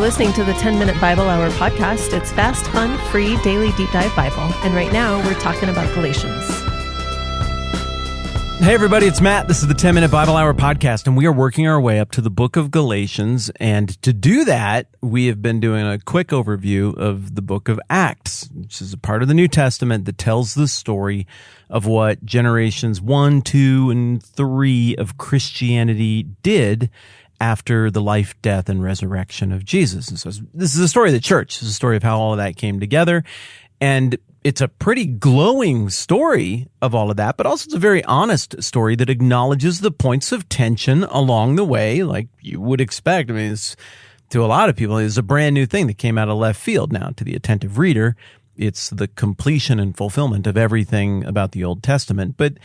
listening to the 10-Minute Bible Hour podcast. It's fast, fun, free, daily deep dive Bible. And right now, we're talking about Galatians. Hey everybody, it's Matt. This is the 10-Minute Bible Hour podcast, and we are working our way up to the book of Galatians. And to do that, we have been doing a quick overview of the book of Acts, which is a part of the New Testament that tells the story of what generations 1, 2, and 3 of Christianity did after the life, death, and resurrection of Jesus. And so this is the story of the church. This is the story of how all of that came together. And it's a pretty glowing story of all of that, but also it's a very honest story that acknowledges the points of tension along the way, like you would expect. I mean, it's, to a lot of people, it's a brand new thing that came out of left field. Now, to the attentive reader, it's the completion and fulfillment of everything about the Old Testament. But,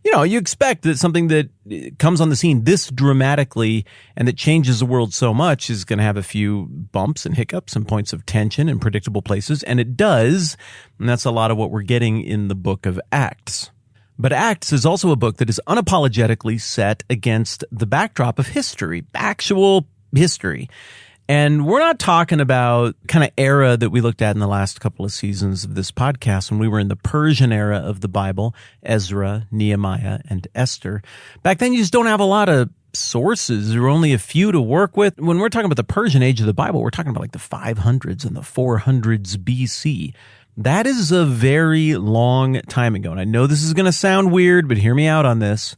you know, you expect that something that comes on the scene this dramatically and that changes the world so much is going to have a few bumps and hiccups and points of tension in predictable places. And it does. And that's a lot of what we're getting in the book of Acts. But Acts is also a book that is unapologetically set against the backdrop of history, actual history. And we're not talking about kind of era that we looked at in the last couple of seasons of this podcast when we were in the Persian era of the Bible, Ezra, Nehemiah, and Esther. Back then, you just don't have a lot of sources. There were only a few to work with. When we're talking about the Persian age of the Bible, we're talking about like the 500s and the 400s BC. That is a very long time ago. And I know this is going to sound weird, but hear me out on this.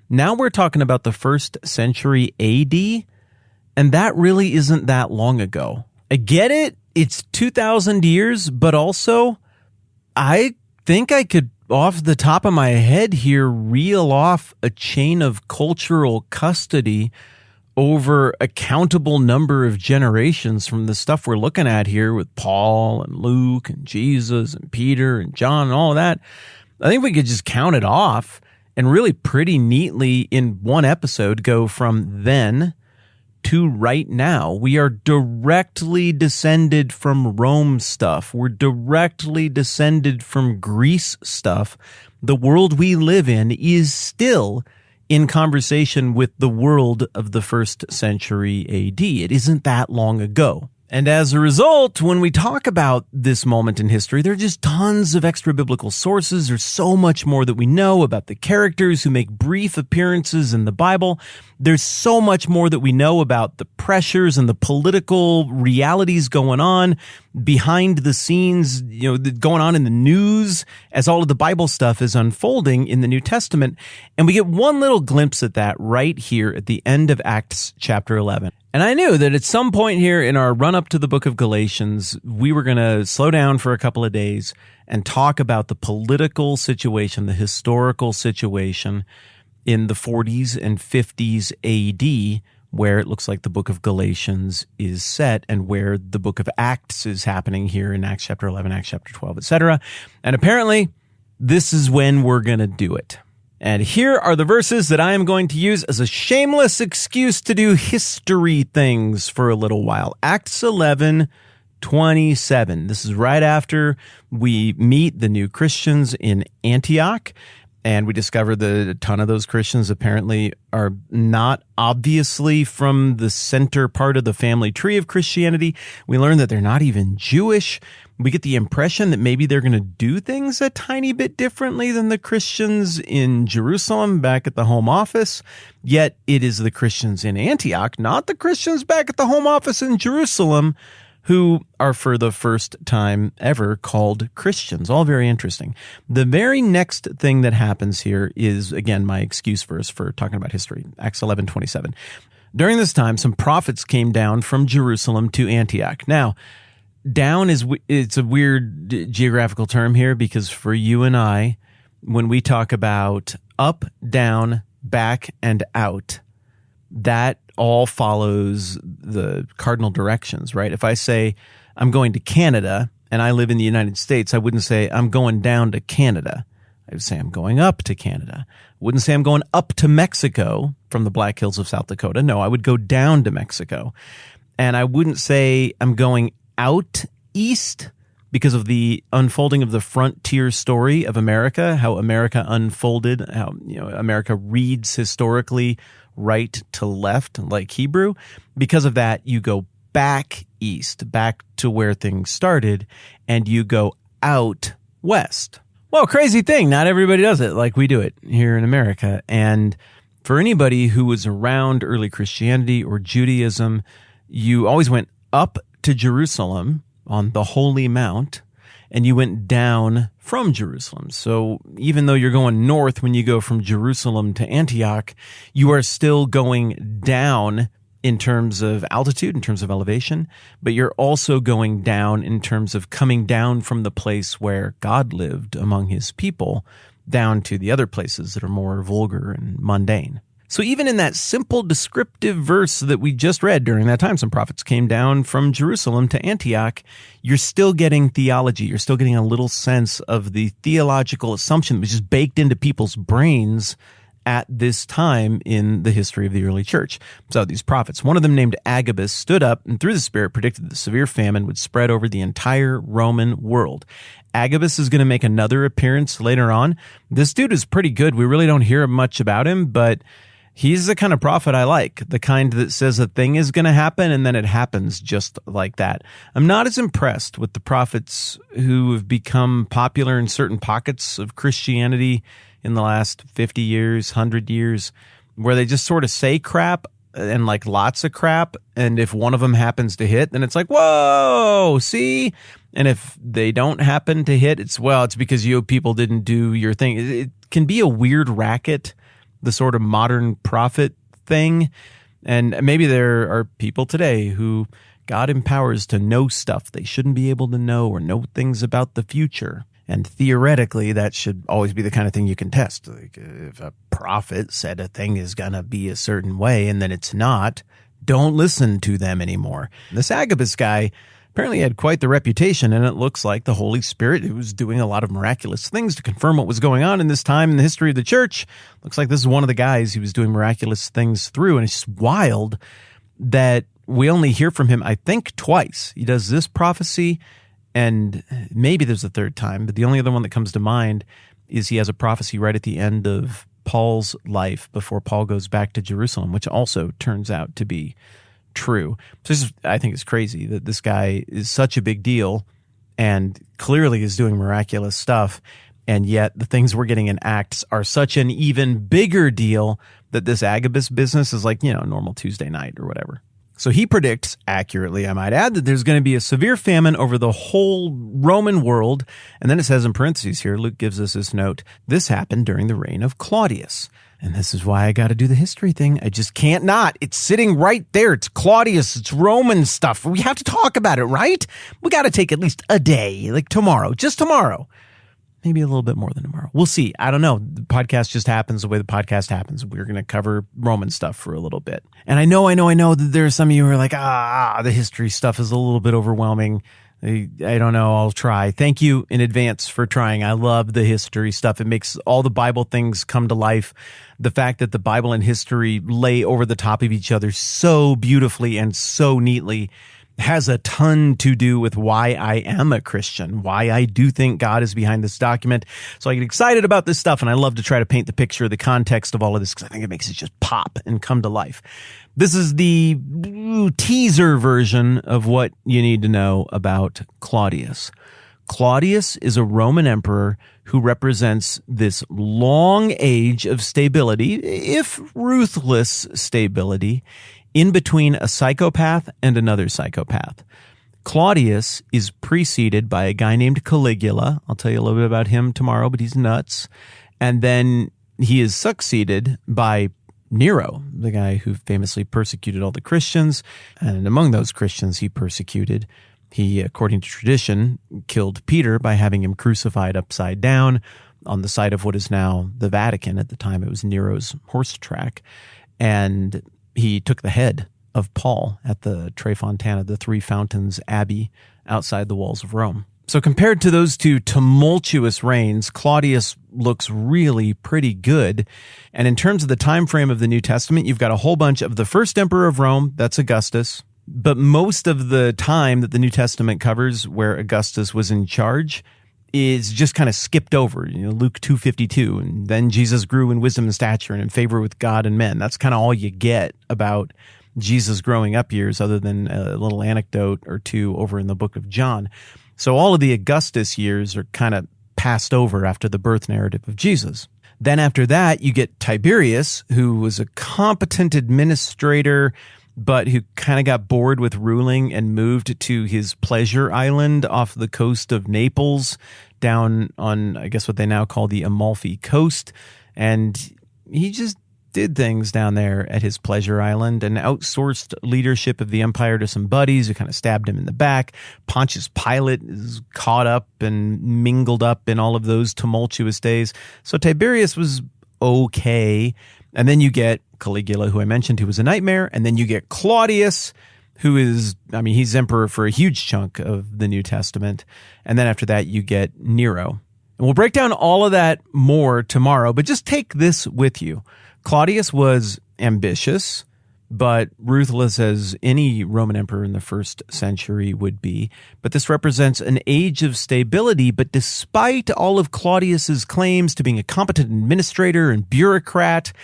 Now we're talking about the first century AD. And that really isn't that long ago. I get it. It's 2,000 years, but also I think I could, off the top of my head here, reel off a chain of cultural custody over a countable number of generations from the stuff we're looking at here with Paul and Luke and Jesus and Peter and John and all of that. I think we could just count it off and really pretty neatly in one episode go from then to right now. We are directly descended from Rome stuff. We're directly descended from Greece stuff. The world we live in is still in conversation with the world of the first century AD. It isn't that long ago. And as a result, when we talk about this moment in history, there are just tons of extra biblical sources. There's so much more that we know about the characters who make brief appearances in the Bible. There's so much more that we know about the pressures and the political realities going on behind the scenes, you know, going on in the news as all of the Bible stuff is unfolding in the New Testament. And we get one little glimpse at that right here at the end of Acts chapter 11. And I knew that at some point here in our run up to the book of Galatians, we were going to slow down for a couple of days and talk about the political situation, the historical situation in the 40s and 50s AD, where it looks like the book of Galatians is set and where the book of Acts is happening here in Acts chapter 11, Acts chapter 12, etc. And apparently, this is when we're going to do it. And here are the verses that I am going to use as a shameless excuse to do history things for a little while. Acts 11:27. This is right after we meet the new Christians in Antioch. And we discover that a ton of those Christians apparently are not obviously from the center part of the family tree of Christianity. We learn that they're not even Jewish. We get the impression that maybe they're going to do things a tiny bit differently than the Christians in Jerusalem back at the home office. Yet it is the Christians in Antioch, not the Christians back at the home office in Jerusalem, who are for the first time ever called Christians. All very interesting. The very next thing that happens here is, again, my excuse verse for talking about history, Acts 11:27. During this time, some prophets came down from Jerusalem to Antioch. Now, down it's a weird geographical term here because for you and I, when we talk about up, down, back, and out, that all follows the cardinal directions, right? If I say I'm going to Canada and I live in the United States, I wouldn't say I'm going down to Canada. I would say I'm going up to Canada. I wouldn't say I'm going up to Mexico from the Black Hills of South Dakota. No, I would go down to Mexico. And I wouldn't say I'm going out east because of the unfolding of the frontier story of America, how America unfolded, how, you know, America reads historically right to left like Hebrew. Because of that, you go back east, back to where things started, and you go out west. Well, crazy thing. Not everybody does it like we do it here in America. And for anybody who was around early Christianity or Judaism, you always went up to Jerusalem on the Holy Mount, and you went down from Jerusalem. So even though you're going north when you go from Jerusalem to Antioch, you are still going down in terms of altitude, in terms of elevation, but you're also going down in terms of coming down from the place where God lived among his people down to the other places that are more vulgar and mundane. So even in that simple descriptive verse that we just read during that time, some prophets came down from Jerusalem to Antioch, you're still getting theology. You're still getting a little sense of the theological assumption which is baked into people's brains at this time in the history of the early church. So these prophets, one of them named Agabus, stood up and through the Spirit predicted that severe famine would spread over the entire Roman world. Agabus is going to make another appearance later on. This dude is pretty good. We really don't hear much about him, but he's the kind of prophet I like, the kind that says a thing is going to happen and then it happens just like that. I'm not as impressed with the prophets who have become popular in certain pockets of Christianity in the last 50 years, 100 years, where they just sort of say crap and like lots of crap. And if one of them happens to hit, then it's like, whoa, see? And if they don't happen to hit, it's because you people didn't do your thing. It can be a weird racket, the sort of modern prophet thing. And maybe there are people today who God empowers to know stuff they shouldn't be able to know or know things about the future. And theoretically, that should always be the kind of thing you can test. Like if a prophet said a thing is going to be a certain way and then it's not, don't listen to them anymore. This Agabus guy apparently had quite the reputation, and it looks like the Holy Spirit, who was doing a lot of miraculous things to confirm what was going on in this time in the history of the church, looks like this is one of the guys he was doing miraculous things through. And it's wild that we only hear from him, I think, twice. He does this prophecy, and maybe there's a third time, but the only other one that comes to mind is he has a prophecy right at the end of Paul's life before Paul goes back to Jerusalem, which also turns out to be true. So I think it's crazy that this guy is such a big deal and clearly is doing miraculous stuff, and yet the things we're getting in Acts are such an even bigger deal that this Agabus business is like, normal Tuesday night or whatever. So he predicts, accurately I might add, that there's going to be a severe famine over the whole Roman world. And then it says in parentheses here, Luke gives us this note, this happened during the reign of Claudius. And this is why I got to do the history thing. I just can't not. It's sitting right there. It's Claudius. It's Roman stuff. We have to talk about it, right? We got to take at least a day, like tomorrow, just tomorrow. Maybe a little bit more than tomorrow. We'll see. I don't know. The podcast just happens the way the podcast happens. We're going to cover Roman stuff for a little bit. And I know that there are some of you who are like, the history stuff is a little bit overwhelming. I don't know. I'll try. Thank you in advance for trying. I love the history stuff. It makes all the Bible things come to life. The fact that the Bible and history lay over the top of each other so beautifully and so neatly has a ton to do with why I am a Christian, why I do think God is behind this document. So I get excited about this stuff, and I love to try to paint the picture, the context of all of this, because I think it makes it just pop and come to life. This is the teaser version of what you need to know about Claudius. Claudius is a Roman emperor who represents this long age of stability, if ruthless stability, in between a psychopath and another psychopath. Claudius is preceded by a guy named Caligula. I'll tell you a little bit about him tomorrow, but he's nuts. And then he is succeeded by Nero, the guy who famously persecuted all the Christians. And among those Christians he persecuted, he, according to tradition, killed Peter by having him crucified upside down on the site of what is now the Vatican. At the time, it was Nero's horse track. And he took the head of Paul at the Tre Fontana, the Three Fountains Abbey outside the walls of Rome. So compared to those two tumultuous reigns, Claudius looks really pretty good. And in terms of the time frame of the New Testament, you've got a whole bunch of the first emperor of Rome, that's Augustus. But most of the time that the New Testament covers where Augustus was in charge is just kind of skipped over, Luke 2:52, and then Jesus grew in wisdom and stature and in favor with God and men. That's kind of all you get about Jesus' growing up years, other than a little anecdote or two over in the book of John. So all of the Augustus years are kind of passed over after the birth narrative of Jesus. Then after that, you get Tiberius, who was a competent administrator, but who kind of got bored with ruling and moved to his pleasure island off the coast of Naples, down on, I guess, what they now call the Amalfi Coast. And he just did things down there at his pleasure island and outsourced leadership of the empire to some buddies who kind of stabbed him in the back. Pontius Pilate is caught up and mingled up in all of those tumultuous days. So Tiberius was okay. And then you get Caligula, who I mentioned, who was a nightmare. And then you get Claudius, who is, he's emperor for a huge chunk of the New Testament. And then after that, you get Nero. And we'll break down all of that more tomorrow, but just take this with you. Claudius was ambitious, but ruthless as any Roman emperor in the first century would be. But this represents an age of stability. But despite all of Claudius's claims to being a competent administrator and bureaucrat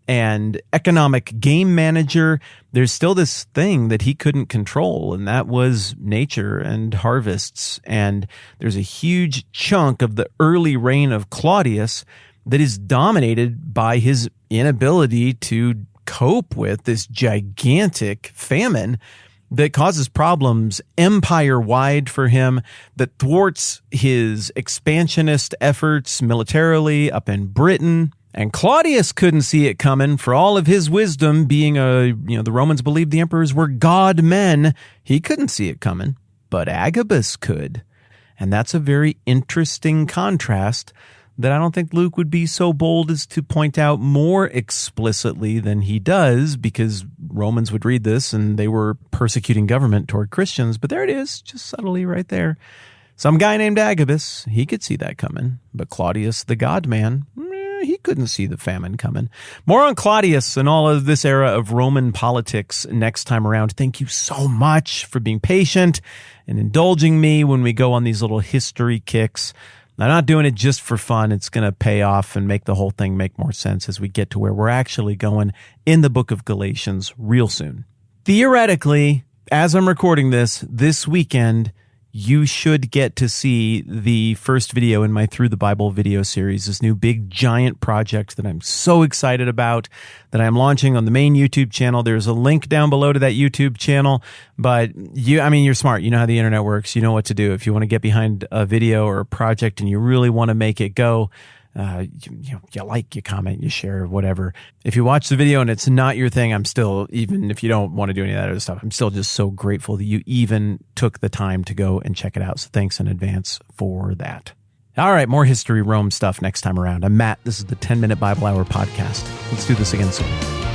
and economic game manager, there's still this thing that he couldn't control, and that was nature and harvests. And there's a huge chunk of the early reign of Claudius that is dominated by his inability to cope with this gigantic famine that causes problems empire-wide for him, that thwarts his expansionist efforts militarily up in Britain. And Claudius couldn't see it coming. For all of his wisdom, being the Romans believed the emperors were god men. He couldn't see it coming, but Agabus could. And that's a very interesting contrast that I don't think Luke would be so bold as to point out more explicitly than he does, because Romans would read this and they were persecuting government toward Christians. But there it is, just subtly right there. Some guy named Agabus, he could see that coming. But Claudius, the god man, he couldn't see the famine coming. More on Claudius and all of this era of Roman politics next time around. Thank you so much for being patient and indulging me when we go on these little history kicks. I'm not doing it just for fun. It's going to pay off and make the whole thing make more sense as we get to where we're actually going in the book of Galatians real soon. Theoretically, as I'm recording this weekend, you should get to see the first video in my Through the Bible video series, this new big giant project that I'm so excited about, that I'm launching on the main YouTube channel. There's a link down below to that YouTube channel, but you're smart. You know how the internet works. You know what to do. If you want to get behind a video or a project and you really want to make it go, you like, you comment, you share, whatever. If you watch the video and it's not your thing, I'm still, even if you don't want to do any of that other stuff, I'm still just so grateful that you even took the time to go and check it out. So thanks in advance for that. All right, more History Rome stuff next time around. I'm Matt. This is the 10-Minute Bible Hour podcast. Let's do this again soon.